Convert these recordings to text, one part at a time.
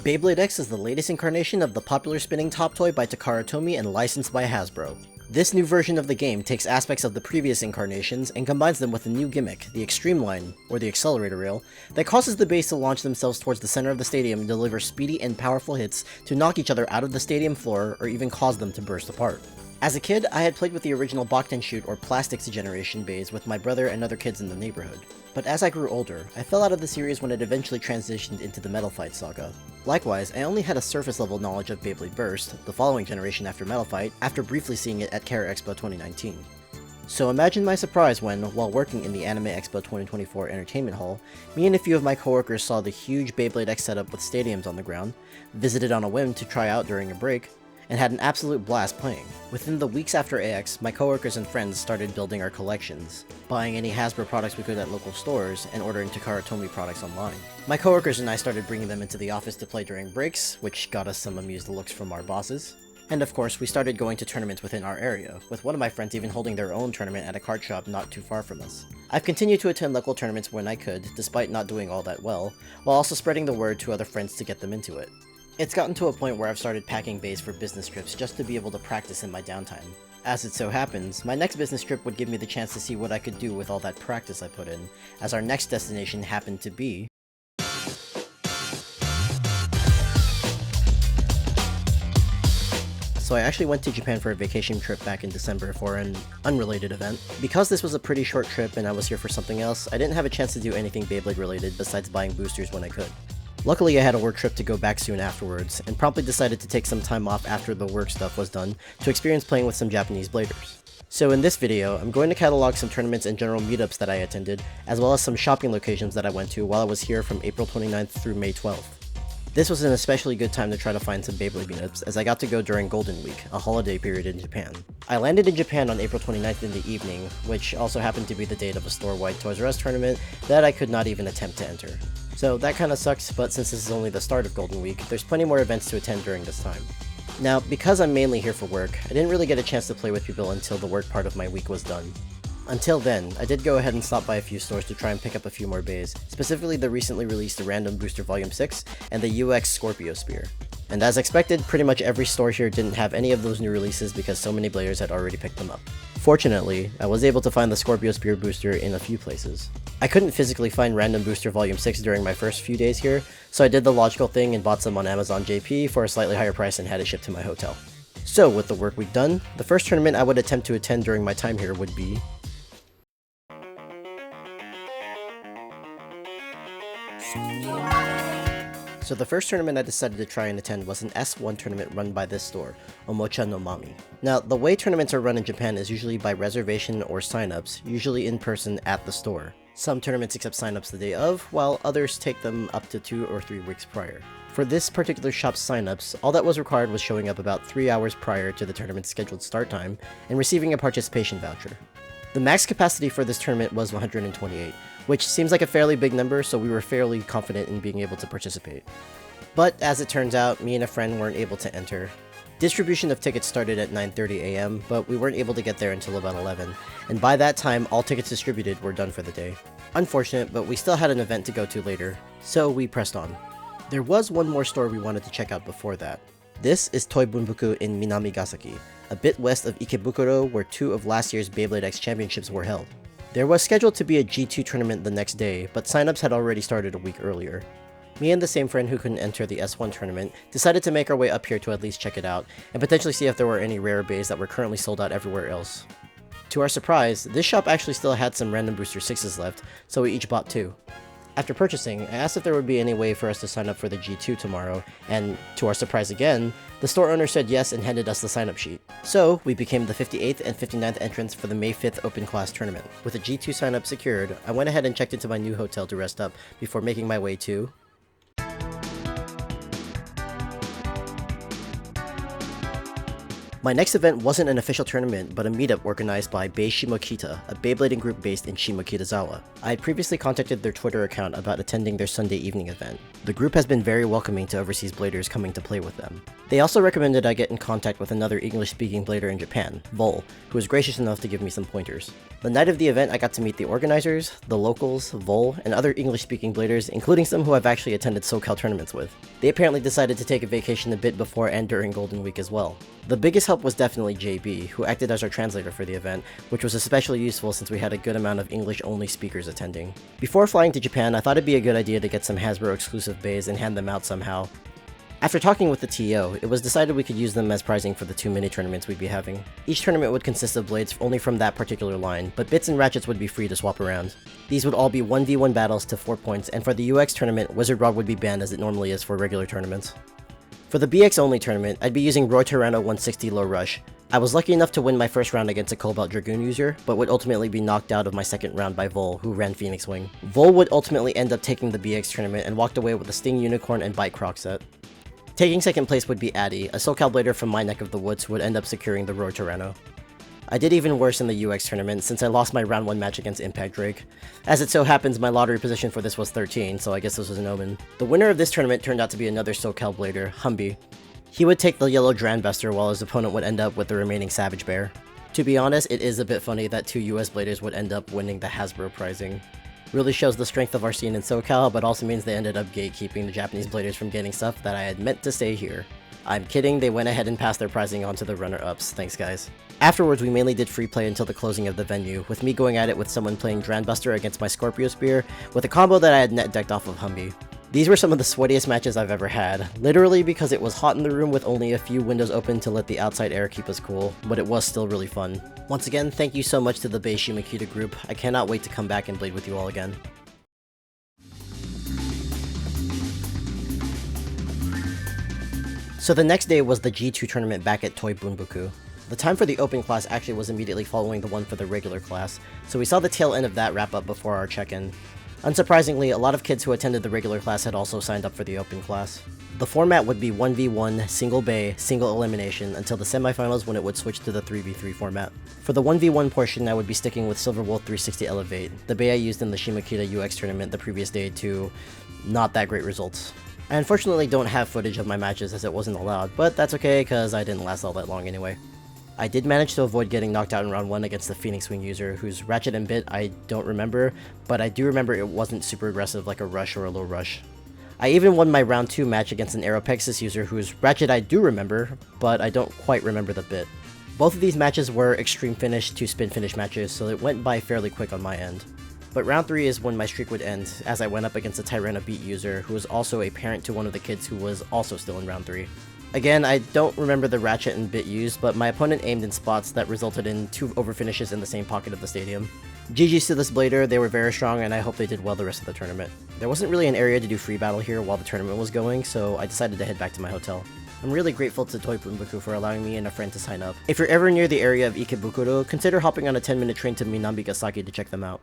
Beyblade X is the latest incarnation of the popular spinning top toy by Takara Tomy and licensed by Hasbro. This new version of the game takes aspects of the previous incarnations and combines them with a new gimmick, the Extreme Line, or the accelerator rail, that causes the base to launch themselves towards the center of the stadium and deliver speedy and powerful hits to knock each other out of the stadium floor or even cause them to burst apart. As a kid, I had played with the original Bokten Shoot or Plastics Generation bays with my brother and other kids in the neighborhood. But as I grew older, I fell out of the series when it eventually transitioned into the Metal Fight saga. Likewise, I only had a surface level knowledge of Beyblade Burst, the following generation after Metal Fight, after briefly seeing it at Anime Expo 2019. So imagine my surprise when, while working in the Anime Expo 2024 entertainment hall, me and a few of my coworkers saw the huge Beyblade X setup with stadiums on the ground, visited on a whim to try out during a break, and had an absolute blast playing. Within the weeks after AX, my coworkers and friends started building our collections, buying any Hasbro products we could at local stores, and ordering Takara Tomy products online. My coworkers and I started bringing them into the office to play during breaks, which got us some amused looks from our bosses. And of course, we started going to tournaments within our area, with one of my friends even holding their own tournament at a card shop not too far from us. I've continued to attend local tournaments when I could, despite not doing all that well, while also spreading the word to other friends to get them into it. It's gotten to a point where I've started packing bays for business trips just to be able to practice in my downtime. As it so happens, my next business trip would give me the chance to see what I could do with all that practice I put in, as our next destination happened to be... So I actually went to Japan for a vacation trip back in December for an unrelated event. Because this was a pretty short trip and I was here for something else, I didn't have a chance to do anything Beyblade related besides buying boosters when I could. Luckily, I had a work trip to go back soon afterwards, and promptly decided to take some time off after the work stuff was done to experience playing with some Japanese bladers. So in this video, I'm going to catalog some tournaments and general meetups that I attended, as well as some shopping locations that I went to while I was here from April 29th through May 12th. This was an especially good time to try to find some Beyblade meetups, as I got to go during Golden Week, a holiday period in Japan. I landed in Japan on April 29th in the evening, which also happened to be the date of a store-wide Toys R Us tournament that I could not even attempt to enter. So that kinda sucks, but since this is only the start of Golden Week, there's plenty more events to attend during this time. Now, because I'm mainly here for work, I didn't really get a chance to play with people until the work part of my week was done. Until then, I did go ahead and stop by a few stores to try and pick up a few more bays, specifically the recently released Random Booster Volume 6 and the UX Scorpio Spear. And as expected, pretty much every store here didn't have any of those new releases because so many players had already picked them up. Fortunately, I was able to find the Scorpio Spear booster in a few places. I couldn't physically find Random Booster Volume 6 during my first few days here, so I did the logical thing and bought some on Amazon JP for a slightly higher price and had it shipped to my hotel. So with the work week done, the first tournament I would attempt to attend during my time here would be... So the first tournament I decided to try and attend was an S1 tournament run by this store, Omocha no Mami. Now, the way tournaments are run in Japan is usually by reservation or signups, usually in person at the store. Some tournaments accept signups the day of, while others take them up to 2 or 3 weeks prior. For this particular shop's signups, all that was required was showing up about 3 hours prior to the tournament's scheduled start time and receiving a participation voucher. The max capacity for this tournament was 128, which seems like a fairly big number, so we were fairly confident in being able to participate. But as it turns out, me and a friend weren't able to enter. Distribution of tickets started at 9:30 AM, but we weren't able to get there until about 11, and by that time all tickets distributed were done for the day. Unfortunate, but we still had an event to go to later, so we pressed on. There was one more store we wanted to check out before that. This is Toy Bunbuku in Minamigasaki, a bit west of Ikebukuro where 2 of last year's Beyblade X championships were held. There was scheduled to be a G2 tournament the next day, but signups had already started a week earlier. Me and the same friend who couldn't enter the S1 tournament decided to make our way up here to at least check it out, and potentially see if there were any rare bays that were currently sold out everywhere else. To our surprise, this shop actually still had some Random Booster 6s left, so we each bought 2. After purchasing, I asked if there would be any way for us to sign up for the G2 tomorrow, and to our surprise again, the store owner said yes and handed us the sign-up sheet. So, we became the 58th and 59th entrants for the May 5th Open Class Tournament. With a G2 sign-up secured, I went ahead and checked into my new hotel to rest up before making my way to... My next event wasn't an official tournament, but a meetup organized by Bei Shimokita, a Beyblading group based in Shimokitazawa. I had previously contacted their Twitter account about attending their Sunday evening event. The group has been very welcoming to overseas bladers coming to play with them. They also recommended I get in contact with another English-speaking blader in Japan, Vol, who was gracious enough to give me some pointers. The night of the event, I got to meet the organizers, the locals, Vol, and other English-speaking bladers, including some who I've actually attended SoCal tournaments with. They apparently decided to take a vacation a bit before and during Golden Week as well. The biggest help was definitely JB, who acted as our translator for the event, which was especially useful since we had a good amount of English-only speakers attending. Before flying to Japan, I thought it'd be a good idea to get some Hasbro exclusive bays and hand them out somehow. After talking with the TO, it was decided we could use them as prizing for the 2 mini tournaments we'd be having. Each tournament would consist of blades only from that particular line, but bits and ratchets would be free to swap around. These would all be 1v1 battles to 4 points, and for the UX tournament, Wizard Rod would be banned as it normally is for regular tournaments. For the BX only tournament, I'd be using Roy Tyranno 160 Low Rush. I was lucky enough to win my first round against a Cobalt Dragoon user, but would ultimately be knocked out of my second round by Vol, who ran Phoenix Wing. Vol would ultimately end up taking the BX tournament and walked away with a Sting Unicorn and Bite Croc set. Taking second place would be Addy, a SoCal blader from my neck of the woods who would end up securing the Roy Tyranno. I did even worse in the UX tournament since I lost my round 1 match against Impact Drake. As it so happens, my lottery position for this was 13, so I guess this was an omen. The winner of this tournament turned out to be another SoCal blader, Humby. He would take the yellow Dranbuster while his opponent would end up with the remaining Savage Bear. To be honest, it is a bit funny that 2 US bladers would end up winning the Hasbro prizing. Really shows the strength of our scene in SoCal, but also means they ended up gatekeeping the Japanese bladers from getting stuff that I had meant to stay here. I'm kidding, they went ahead and passed their prizing on to the runner-ups, thanks guys. Afterwards, we mainly did free play until the closing of the venue, with me going at it with someone playing Dranbuster against my Scorpio Spear, with a combo that I had net decked off of Humby. These were some of the sweatiest matches I've ever had, literally because it was hot in the room with only a few windows open to let the outside air keep us cool, but it was still really fun. Once again, thank you so much to the Bei Shimokita group, I cannot wait to come back and blade with you all again. So the next day was the G2 tournament back at Toy Bunbuku. The time for the open class actually was immediately following the one for the regular class, so we saw the tail end of that wrap up before our check-in. Unsurprisingly, a lot of kids who attended the regular class had also signed up for the open class. The format would be 1v1, single bay, single elimination, until the semifinals when it would switch to the 3v3 format. For the 1v1 portion, I would be sticking with Silver Wolf 360 Elevate, the bay I used in the Shimokita UX tournament the previous day to not that great results. I unfortunately don't have footage of my matches as it wasn't allowed, but that's okay because I didn't last all that long anyway. I did manage to avoid getting knocked out in round 1 against the Phoenix Wing user, whose Ratchet and Bit I don't remember, but I do remember it wasn't super aggressive like a Rush or a Low Rush. I even won my round 2 match against an Aeropexis user whose Ratchet I do remember, but I don't quite remember the Bit. Both of these matches were extreme finish to spin finish matches, so it went by fairly quick on my end. But round 3 is when my streak would end, as I went up against a Tyranno Beat user who was also a parent to one of the kids who was also still in round 3. Again, I don't remember the Ratchet and Bit used, but my opponent aimed in spots that resulted in 2 overfinishes in the same pocket of the stadium. GG's to this blader, they were very strong and I hope they did well the rest of the tournament. There wasn't really an area to do free battle here while the tournament was going, so I decided to head back to my hotel. I'm really grateful to Toy Bunbuku for allowing me and a friend to sign up. If you're ever near the area of Ikebukuro, consider hopping on a 10-minute train to Minambigasaki to check them out.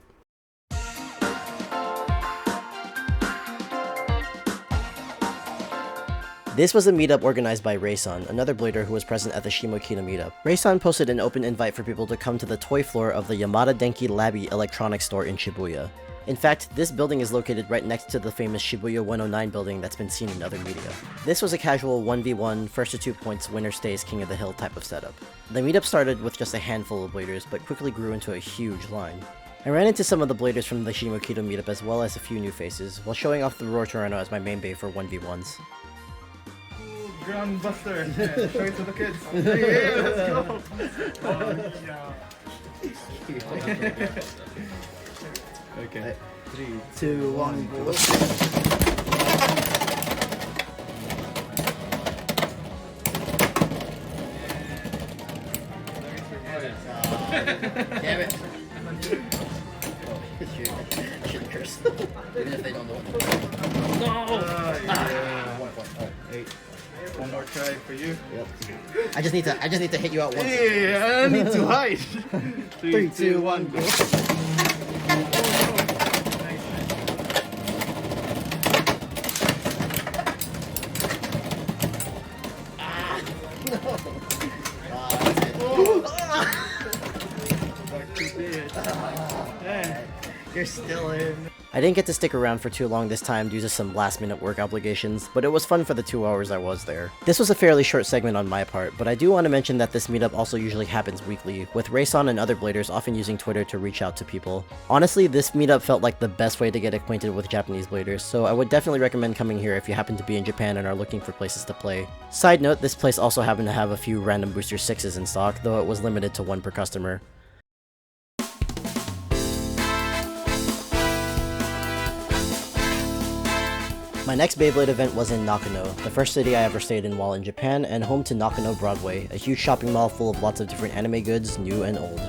This was a meetup organized by Rayson, another blader who was present at the Shimokita meetup. Rayson posted an open invite for people to come to the toy floor of the Yamada Denki Labby electronics store in Shibuya. In fact, this building is located right next to the famous Shibuya 109 building that's been seen in other media. This was a casual 1v1, first to 2 points, winner stays king of the hill type of setup. The meetup started with just a handful of bladers, but quickly grew into a huge line. I ran into some of the bladers from the Shimokita meetup as well as a few new faces, while showing off the Roy Tyranno as my main bay for 1v1s. Ground buster. Yeah, show it to the kids. Yeah, let's go. Okay. 3, 2, 1, go. Damn it. I shouldn't curse. Even if they don't know it. No! Yeah. 8. One more try for you. Yep. I just need to hit you out once. Yeah, I need to hide. 3, 2, 1, go. You're still in. I didn't get to stick around for too long this time due to some last minute work obligations, but it was fun for the 2 hours I was there. This was a fairly short segment on my part, but I do want to mention that this meetup also usually happens weekly, with Rayson and other bladers often using Twitter to reach out to people. Honestly, this meetup felt like the best way to get acquainted with Japanese bladers, so I would definitely recommend coming here if you happen to be in Japan and are looking for places to play. Side note, this place also happened to have a few random booster 6s in stock, though it was limited to 1 per customer. My next Beyblade event was in Nakano, the first city I ever stayed in while in Japan, and home to Nakano Broadway, a huge shopping mall full of lots of different anime goods, new and old.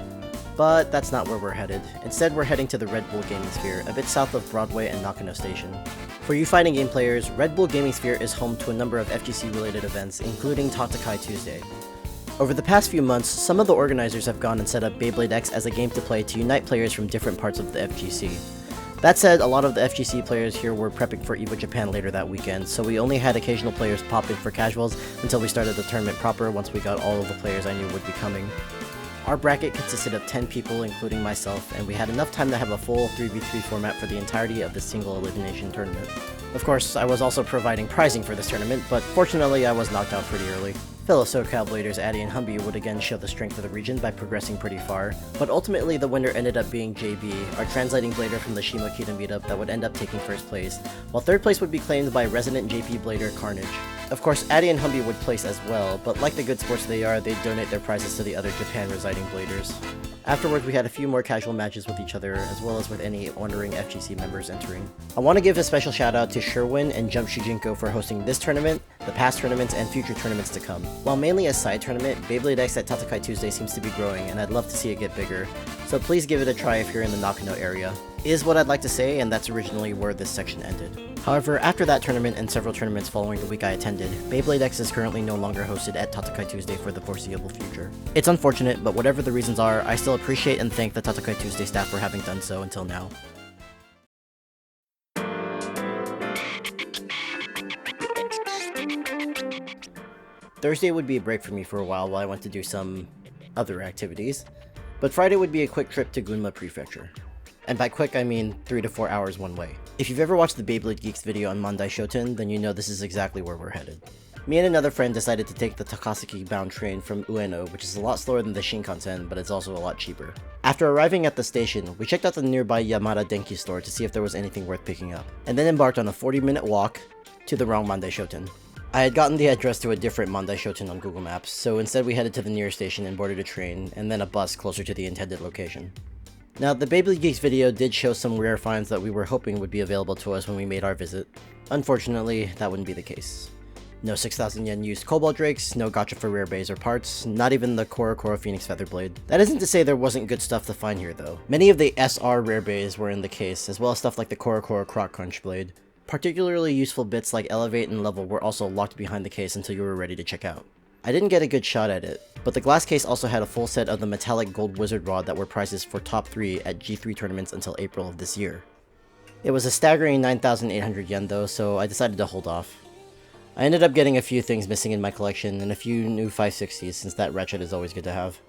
But that's not where we're headed. Instead, we're heading to the Red Bull Gaming Sphere, a bit south of Broadway and Nakano Station. For you fighting game players, Red Bull Gaming Sphere is home to a number of FGC-related events, including Tatakai Tuesday. Over the past few months, some of the organizers have gone and set up Beyblade X as a game to play to unite players from different parts of the FGC. That said, a lot of the FGC players here were prepping for EVO Japan later that weekend, so we only had occasional players pop in for casuals until we started the tournament proper once we got all of the players I knew would be coming. Our bracket consisted of 10 people, including myself, and we had enough time to have a full 3v3 format for the entirety of the single elimination tournament. Of course, I was also providing prizing for this tournament, but fortunately I was knocked out pretty early. Fellow SoCal bladers Addy and Humby would again show the strength of the region by progressing pretty far, but ultimately the winner ended up being JB, our translating blader from the Shimokita meetup that would end up taking first place, while third place would be claimed by resident JP blader Carnage. Of course, Addy and Humby would place as well, but like the good sports they are, they'd donate their prizes to the other Japan-residing bladers. Afterwards, we had a few more casual matches with each other, as well as with any honoring FGC members entering. I want to give a special shout out to Sherwin and Jump Shujinko for hosting this tournament, the past tournaments, and future tournaments to come. While mainly a side tournament, Beyblade X at Tatakai Tuesday seems to be growing, and I'd love to see it get bigger, so please give it a try if you're in the Nakano area. Is what I'd like to say, and that's originally where this section ended. However, after that tournament and several tournaments following the week I attended, Beyblade X is currently no longer hosted at Tatakai Tuesday for the foreseeable future. It's unfortunate, but whatever the reasons are, I still appreciate and thank the Tatakai Tuesday staff for having done so until now. Thursday would be a break for me for a while I went to do some other activities, but Friday would be a quick trip to Gunma Prefecture. And by quick, I mean 3 to 4 hours one way. If you've ever watched the Beyblade Geeks video on Mandai Shoten, then you know this is exactly where we're headed. Me and another friend decided to take the Takasaki-bound train from Ueno, which is a lot slower than the Shinkansen, but it's also a lot cheaper. After arriving at the station, we checked out the nearby Yamada Denki store to see if there was anything worth picking up, and then embarked on a 40-minute walk to the wrong Mandai Shoten. I had gotten the address to a different Mandai Shoten on Google Maps, so instead we headed to the nearest station and boarded a train, and then a bus closer to the intended location. Now, the Beyblade Geeks video did show some rare finds that we were hoping would be available to us when we made our visit. Unfortunately, that wouldn't be the case. No 6,000 yen used Cobalt Drakes, no gacha for rare bays or parts, not even the Koro Koro Phoenix Feather Blade. That isn't to say there wasn't good stuff to find here though. Many of the SR rare bays were in the case, as well as stuff like the Koro Koro Croc Crunch Blade. Particularly useful bits like Elevate and Level were also locked behind the case until you were ready to check out. I didn't get a good shot at it, but the glass case also had a full set of the metallic gold wizard rod that were prizes for top 3 at G3 tournaments until April of this year. It was a staggering 9,800 yen though, so I decided to hold off. I ended up getting a few things missing in my collection and a few new 560s since that ratchet is always good to have.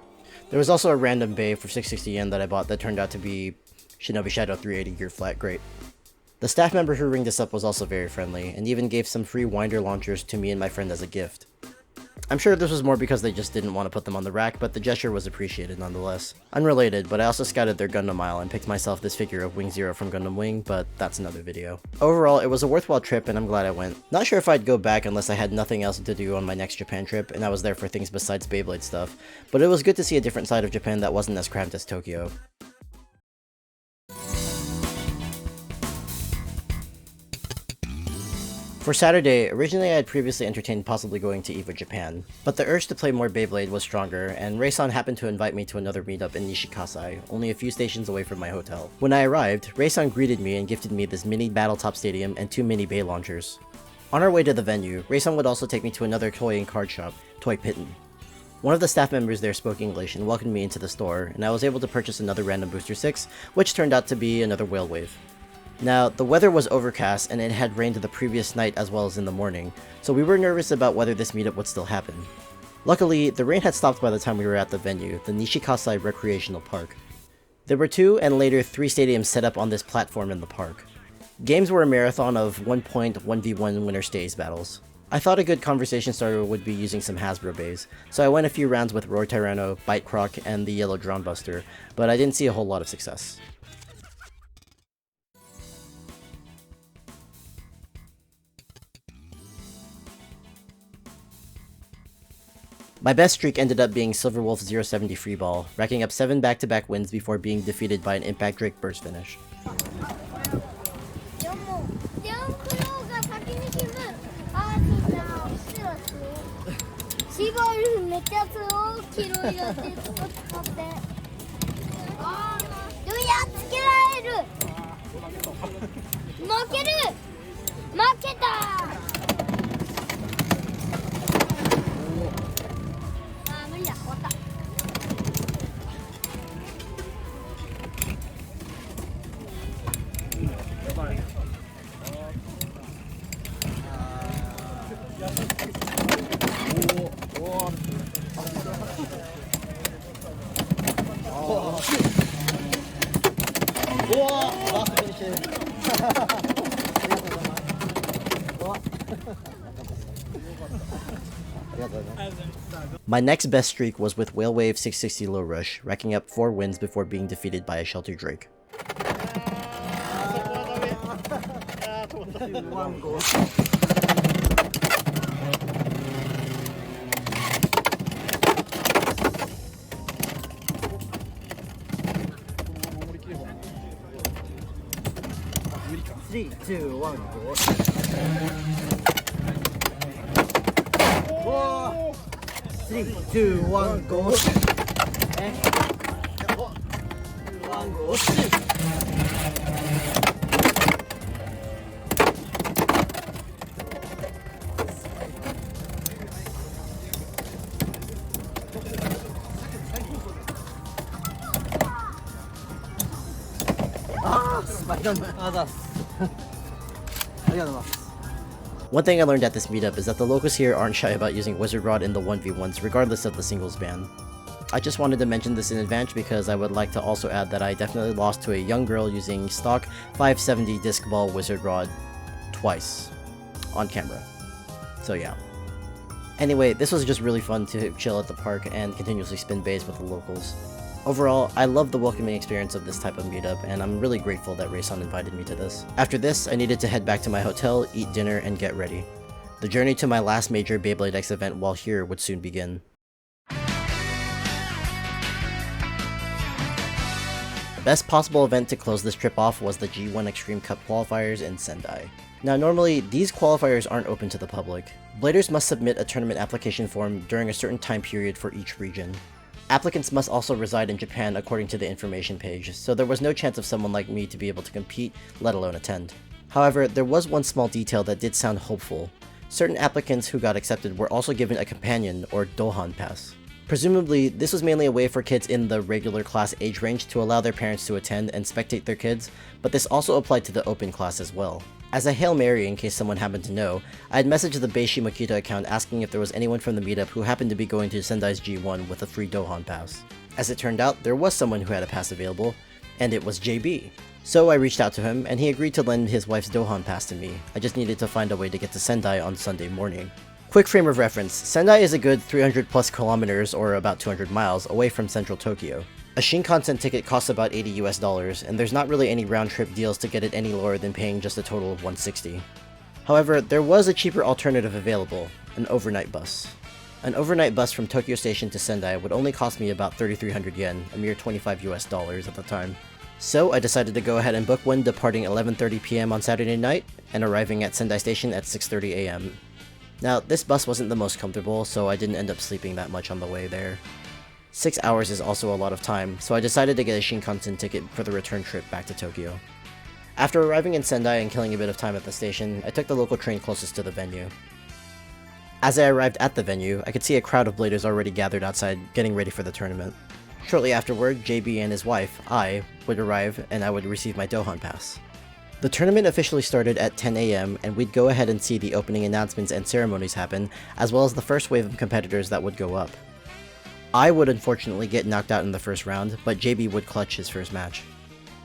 There was also a random bay for 660 yen that I bought that turned out to be Shinobi Shadow 380 gear flat great. The staff member who ringed us up was also very friendly, and even gave some free winder launchers to me and my friend as a gift. I'm sure this was more because they just didn't want to put them on the rack, but the gesture was appreciated nonetheless. Unrelated, but I also scouted their Gundam aisle and picked myself this figure of Wing Zero from Gundam Wing, but that's another video. Overall, it was a worthwhile trip and I'm glad I went. Not sure if I'd go back unless I had nothing else to do on my next Japan trip and I was there for things besides Beyblade stuff, but it was good to see a different side of Japan that wasn't as cramped as Tokyo. For Saturday, originally I had previously entertained possibly going to EVO Japan, but the urge to play more Beyblade was stronger, and Rayson happened to invite me to another meetup in Nishikasai, only a few stations away from my hotel. When I arrived, Rayson greeted me and gifted me this mini Battletop Stadium and 2 mini Bay launchers. On our way to the venue, Rayson would also take me to another toy and card shop, Toy Pitten. One of the staff members there spoke English and welcomed me into the store, and I was able to purchase another random Booster 6, which turned out to be another Whale Wave. Now, the weather was overcast and it had rained the previous night as well as in the morning, so we were nervous about whether this meetup would still happen. Luckily, the rain had stopped by the time we were at the venue, the Nishikasai Recreational Park. There were 2 and later 3 stadiums set up on this platform in the park. Games were a marathon of 1-point 1v1 winner stays battles. I thought a good conversation starter would be using some Hasbro bays, so I went a few rounds with Roar Tyranno, Bite Croc, and the Yellow Drown Buster, but I didn't see a whole lot of success. My best streak ended up being Silverwolf 070 Freeball, racking up 7 back-to-back wins before being defeated by an Impact Drake burst finish. My next best streak was with Whale Wave 660 Low Rush, racking up 4 wins before being defeated by a Shelter Drake. Three, two, one, go. 3, 2, 1, go! One thing I learned at this meetup is that the locals here aren't shy about using Wizard Rod in the 1v1s regardless of the singles ban. I just wanted to mention this in advance because I would like to also add that I definitely lost to a young girl using stock 570 disc ball Wizard Rod twice on camera. So yeah. Anyway, this was just really fun to chill at the park and continuously spin bays with the locals. Overall, I love the welcoming experience of this type of meetup, and I'm really grateful that Rayson invited me to this. After this, I needed to head back to my hotel, eat dinner, and get ready. The journey to my last major Beyblade X event while here would soon begin. The best possible event to close this trip off was the G1 Extreme Cup qualifiers in Sendai. Now normally, these qualifiers aren't open to the public. Bladers must submit a tournament application form during a certain time period for each region. Applicants must also reside in Japan according to the information page, so there was no chance of someone like me to be able to compete, let alone attend. However, there was one small detail that did sound hopeful. Certain applicants who got accepted were also given a companion, or Dohan pass. Presumably, this was mainly a way for kids in the regular class age range to allow their parents to attend and spectate their kids, but this also applied to the open class as well. As a Hail Mary, in case someone happened to know, I had messaged the Beishi Makita account asking if there was anyone from the meetup who happened to be going to Sendai's G1 with a free Dohan pass. As it turned out, there was someone who had a pass available, and it was JB. So I reached out to him, and he agreed to lend his wife's Dohan pass to me. I just needed to find a way to get to Sendai on Sunday morning. Quick frame of reference, Sendai is a good 300 plus kilometers, or about 200 miles, away from central Tokyo. A Shinkansen ticket costs about $80 US, and there's not really any round-trip deals to get it any lower than paying just a total of $160. However, there was a cheaper alternative available, an overnight bus. An overnight bus from Tokyo Station to Sendai would only cost me about 3,300 yen, a mere $25 US at the time. So I decided to go ahead and book one departing 11:30 PM on Saturday night, and arriving at Sendai Station at 6:30 AM. Now, this bus wasn't the most comfortable, so I didn't end up sleeping that much on the way there. 6 hours is also a lot of time, so I decided to get a Shinkansen ticket for the return trip back to Tokyo. After arriving in Sendai and killing a bit of time at the station, I took the local train closest to the venue. As I arrived at the venue, I could see a crowd of bladers already gathered outside, getting ready for the tournament. Shortly afterward, JB and his wife, I, would arrive and I would receive my Dohan pass. The tournament officially started at 10 AM, and we'd go ahead and see the opening announcements and ceremonies happen, as well as the first wave of competitors that would go up. I would unfortunately get knocked out in the first round, but JB would clutch his first match.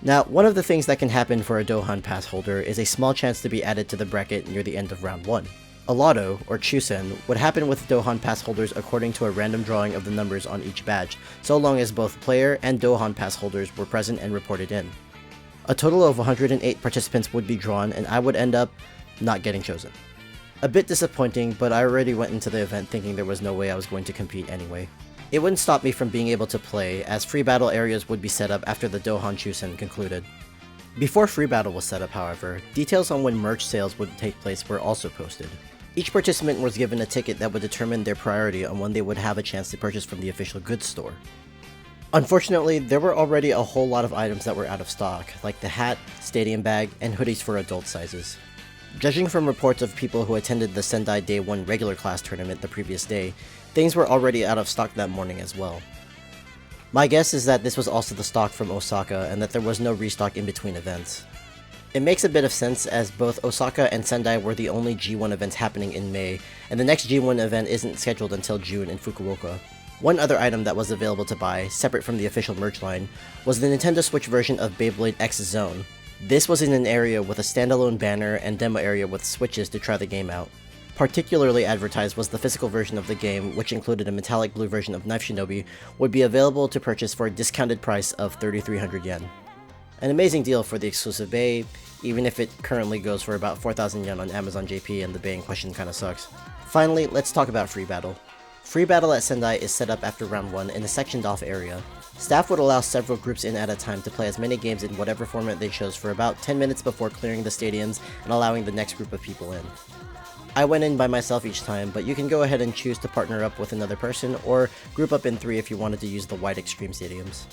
Now, one of the things that can happen for a Dohan pass holder is a small chance to be added to the bracket near the end of round 1. A lotto, or chusen, would happen with Dohan pass holders according to a random drawing of the numbers on each badge, so long as both player and Dohan pass holders were present and reported in. A total of 108 participants would be drawn, and I would end up not getting chosen. A bit disappointing, but I already went into the event thinking there was no way I was going to compete anyway. It wouldn't stop me from being able to play, as free battle areas would be set up after the Dohan Chusen concluded. Before free battle was set up, however, details on when merch sales would take place were also posted. Each participant was given a ticket that would determine their priority on when they would have a chance to purchase from the official goods store. Unfortunately, there were already a whole lot of items that were out of stock, like the hat, stadium bag, and hoodies for adult sizes. Judging from reports of people who attended the Sendai Day 1 regular class tournament the previous day, things were already out of stock that morning as well. My guess is that this was also the stock from Osaka and that there was no restock in between events. It makes a bit of sense as both Osaka and Sendai were the only G1 events happening in May, and the next G1 event isn't scheduled until June in Fukuoka. One other item that was available to buy, separate from the official merch line, was the Nintendo Switch version of Beyblade X Zone. This was in an area with a standalone banner and demo area with switches to try the game out. Particularly advertised was the physical version of the game, which included a metallic blue version of Knife Shinobi, would be available to purchase for a discounted price of 3,300 yen. An amazing deal for the exclusive Bey, even if it currently goes for about 4,000 yen on Amazon JP and the Bey in question kinda sucks. Finally, let's talk about free battle. Free battle at Sendai is set up after round 1 in a sectioned off area. Staff would allow several groups in at a time to play as many games in whatever format they chose for about 10 minutes before clearing the stadiums and allowing the next group of people in. I went in by myself each time, but you can go ahead and choose to partner up with another person or group up in 3 if you wanted to use the wide extreme stadiums.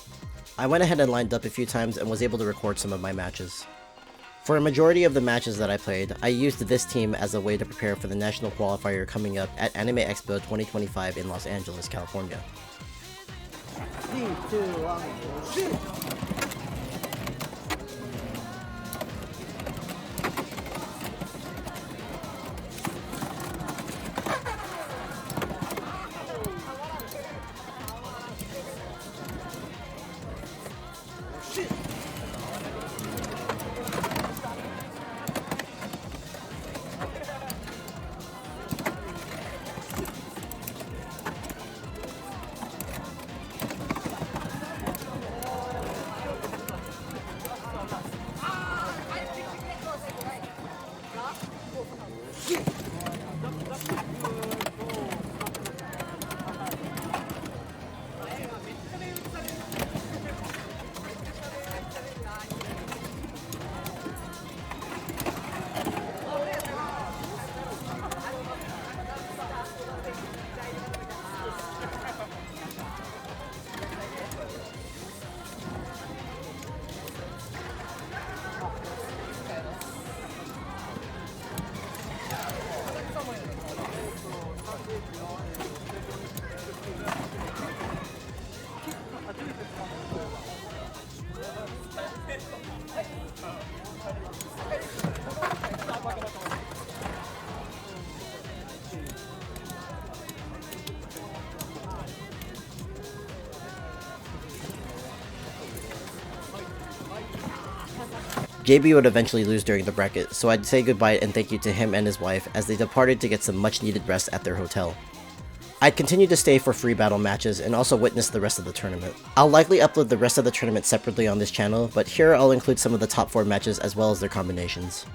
I went ahead and lined up a few times and was able to record some of my matches. For a majority of the matches that I played, I used this team as a way to prepare for the national qualifier coming up at Anime Expo 2025 in Los Angeles, California. 3, 2, 1, shoot! JB would eventually lose during the bracket, so I'd say goodbye and thank you to him and his wife as they departed to get some much needed rest at their hotel. I'd continue to stay for free battle matches and also witness the rest of the tournament. I'll likely upload the rest of the tournament separately on this channel, but here I'll include some of the top 4 matches as well as their combinations.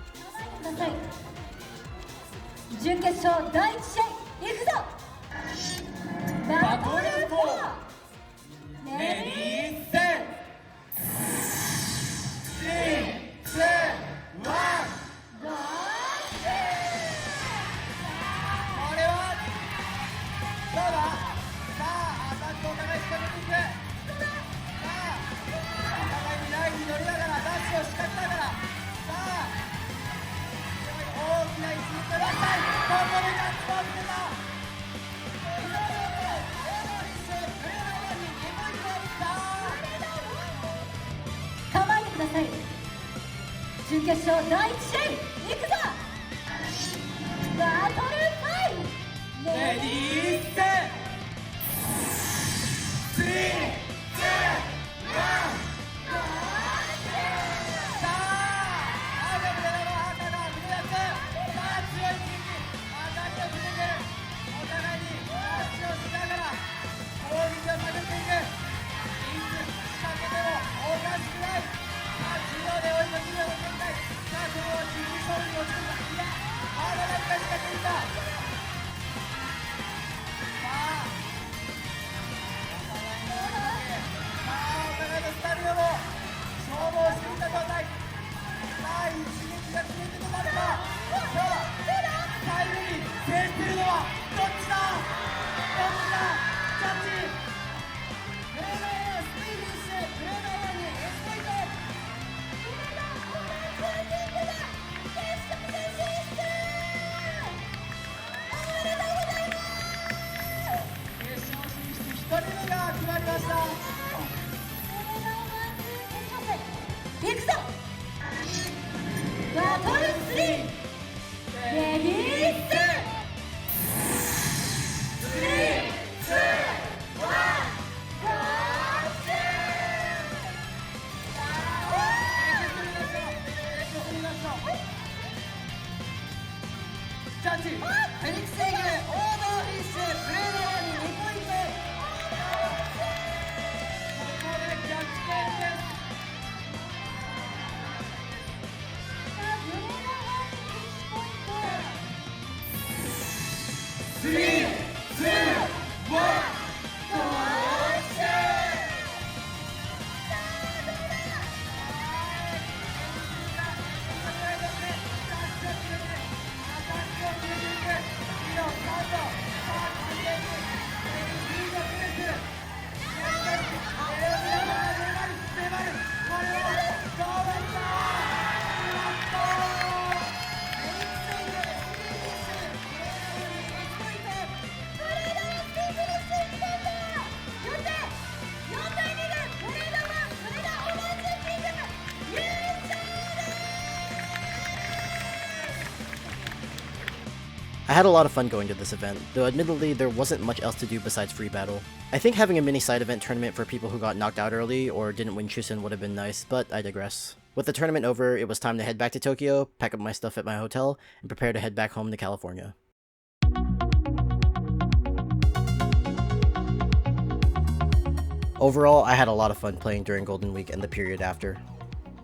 I had a lot of fun going to this event, though admittedly there wasn't much else to do besides free battle. I think having a mini side event tournament for people who got knocked out early or didn't win Chusen would have been nice, but I digress. With the tournament over, it was time to head back to Tokyo, pack up my stuff at my hotel, and prepare to head back home to California. Overall, I had a lot of fun playing during Golden Week and the period after.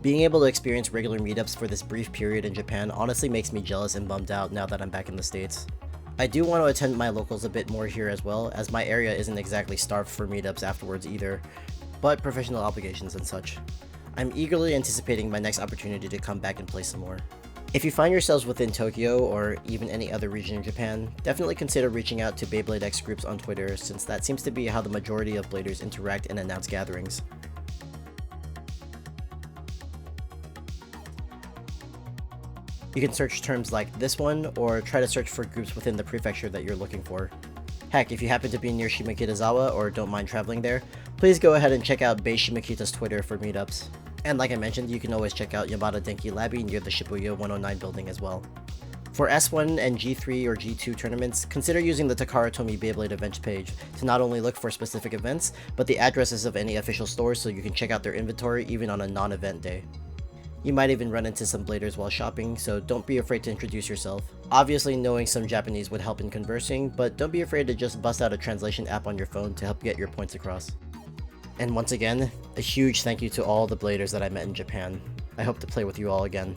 Being able to experience regular meetups for this brief period in Japan honestly makes me jealous and bummed out now that I'm back in the States. I do want to attend my locals a bit more here as well, as my area isn't exactly starved for meetups afterwards either, but professional obligations and such. I'm eagerly anticipating my next opportunity to come back and play some more. If you find yourselves within Tokyo, or even any other region in Japan, definitely consider reaching out to Beyblade X groups on Twitter, since that seems to be how the majority of Bladers interact and announce gatherings. You can search terms like this one, or try to search for groups within the prefecture that you're looking for. Heck, if you happen to be near Shimokitazawa or don't mind traveling there, please go ahead and check out Bei Shimokita's Twitter for meetups. And like I mentioned, you can always check out Yamada Denki Labby near the Shibuya 109 building as well. For S1 and G3 or G2 tournaments, consider using the Takara Tomy Beyblade events page to not only look for specific events, but the addresses of any official stores so you can check out their inventory even on a non-event day. You might even run into some bladers while shopping, so don't be afraid to introduce yourself. Obviously, knowing some Japanese would help in conversing, but don't be afraid to just bust out a translation app on your phone to help get your points across. And once again, a huge thank you to all the bladers that I met in Japan. I hope to play with you all again.